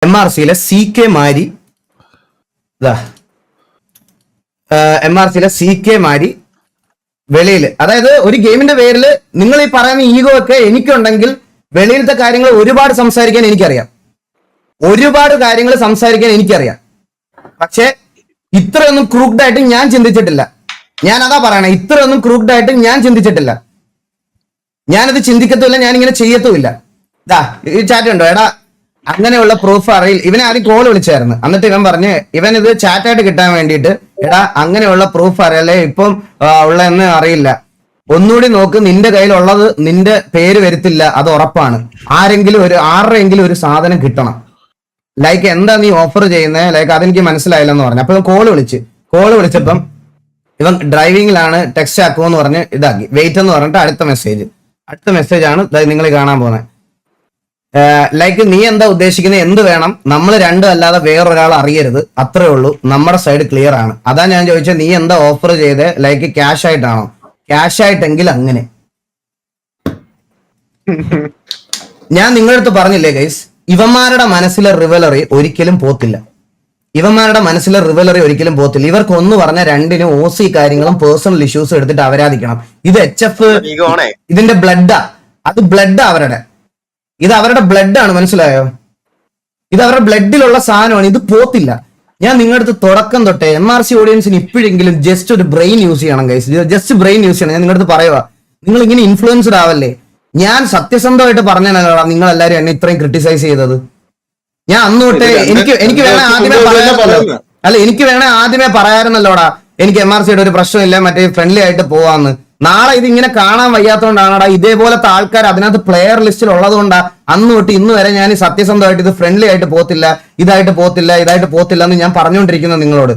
MRCയിലെ CK മാരി വെളിയിൽ, അതായത് ഒരു ഗെയിമിന്റെ പേരിൽ നിങ്ങൾ ഈ പറയുന്ന ഈഗോ ഒക്കെ എനിക്കുണ്ടെങ്കിൽ വെളിയിലത്തെ കാര്യങ്ങൾ ഒരുപാട് സംസാരിക്കാൻ എനിക്കറിയാം, പക്ഷെ ഇത്രയൊന്നും ക്രൂക്ഡ് ആയിട്ട് ഞാൻ ചിന്തിച്ചിട്ടില്ല. ഞാൻ അതാ പറയണേ, ഇത്രയൊന്നും ക്രൂക്ഡ് ആയിട്ട് ഞാൻ ചിന്തിച്ചിട്ടില്ല. ഞാനത് ചിന്തിക്കത്തുമില്ല, ഞാനിങ്ങനെ ചെയ്യത്തുമില്ല. ഈ ചാറ്റ് ഉണ്ടോ എടാ, അങ്ങനെയുള്ള പ്രൂഫ് അറിയില്ല. ഇവനെ ആദ്യം കോൾ വിളിച്ചായിരുന്നു, എന്നിട്ട് ഇവൻ പറഞ്ഞ് ഇവൻ ഇത് ചാറ്റായിട്ട് കിട്ടാൻ വേണ്ടിയിട്ട് എടാ അങ്ങനെയുള്ള പ്രൂഫ് അറിയാലേ ഇപ്പം ഉള്ളതെന്ന് അറിയില്ല, ഒന്നുകൂടി നോക്ക്, നിന്റെ കയ്യിലുള്ളത് നിന്റെ പേര് വരുത്തില്ല, അത് ഉറപ്പാണ്. ആരുടെയെങ്കിലും ഒരു സാധനം കിട്ടണം, ലൈക്ക് എന്താ നീ ഓഫർ ചെയ്യുന്നത്, ലൈക്ക് അതെനിക്ക് മനസ്സിലായില്ലെന്ന് പറഞ്ഞു. അപ്പൊ കോള് വിളിച്ചപ്പം ഇവൻ ഡ്രൈവിംഗിലാണ്, ടെക്സ്റ്റ് ആക്കുമെന്ന് പറഞ്ഞ് ഇതാക്കി. വെയിറ്റ് എന്ന് പറഞ്ഞിട്ട് അടുത്ത മെസ്സേജ് ആണ് നിങ്ങൾ കാണാൻ പോകുന്നത്. ലൈക്ക് നീ എന്താ ഉദ്ദേശിക്കുന്നത്, എന്ത് വേണം, നമ്മൾ രണ്ടും അല്ലാതെ വേറൊരാൾ അറിയരുത്, അത്രേ ഉള്ളൂ, നമ്മുടെ സൈഡ് ക്ലിയർ ആണ്. അതാ ഞാൻ ചോദിച്ചത്, നീ എന്താ ഓഫർ ചെയ്തേ, ലൈക്ക് ക്യാഷ് ആയിട്ടാണോ? ക്യാഷ് ആയിട്ടെങ്കിൽ അങ്ങനെ ഞാൻ നിങ്ങളുടെ അടുത്ത് പറഞ്ഞില്ലേ ഗൈസ്, ഇവന്മാരുടെ മനസ്സിലെ റിവലറി ഒരിക്കലും പോത്തില്ല. ഇവർക്ക് ഒന്ന് പറഞ്ഞ രണ്ടിനും OC കാര്യങ്ങളും പേഴ്സണൽ ഇഷ്യൂസും എടുത്തിട്ട് അവരാധിക്കണം. ഇത് HF ഇതിന്റെ ബ്ലഡാ, അത് ബ്ലഡ് അവരുടെ, ഇത് അവരുടെ ബ്ലഡാണ്, മനസ്സിലായോ? ഇത് അവരുടെ ബ്ലഡിലുള്ള സാധനമാണ്, ഇത് പോത്തില്ല. ഞാൻ നിങ്ങളുടെ അടുത്ത് തുടക്കം തൊട്ടേ MRC ഓഡിയൻസിന് ഇപ്പോഴെങ്കിലും ജസ്റ്റ് ഒരു ബ്രെയിൻ യൂസ് ചെയ്യണം ഗൈസ്, ജസ്റ്റ് ബ്രെയിൻ യൂസ് ചെയ്യണം. ഞാൻ നിങ്ങളുടെ അടുത്ത് പറയുക, നിങ്ങൾ ഇങ്ങനെ ഇൻഫ്ലുവൻസ്ഡ് ആവല്ലേ. ഞാൻ സത്യസന്ധമായിട്ട് പറഞ്ഞല്ലോ നിങ്ങൾ എല്ലാവരും എന്നെ ഇത്രയും ക്രിട്ടിസൈസ് ചെയ്തത്. ഞാൻ അന്ന് തൊട്ടേ എനിക്ക് വേണേ ആദ്യമേ പറയാറുന്നല്ലോടാ, എനിക്ക് MRCയുടെ ഒരു പ്രശ്നമില്ല, മറ്റേ ഫ്രണ്ട്ലി ആയിട്ട് പോവാന്ന്. നാളെ ഇത് ഇങ്ങനെ കാണാൻ വയ്യാത്തതുകൊണ്ടാണടാ, ഇതേപോലത്തെ ആൾക്കാർ അതിനകത്ത് പ്ലെയർ ലിസ്റ്റിൽ ഉള്ളത് കൊണ്ടാ അന്ന് തൊട്ട് ഇന്ന് വരെ ഞാൻ സത്യസന്ധമായിട്ട് ഇത് ഫ്രണ്ട്ലി ആയിട്ട് പോത്തില്ല, ഇതായിട്ട് പോത്തില്ല എന്ന് ഞാൻ പറഞ്ഞുകൊണ്ടിരിക്കുന്നത് നിങ്ങളോട്.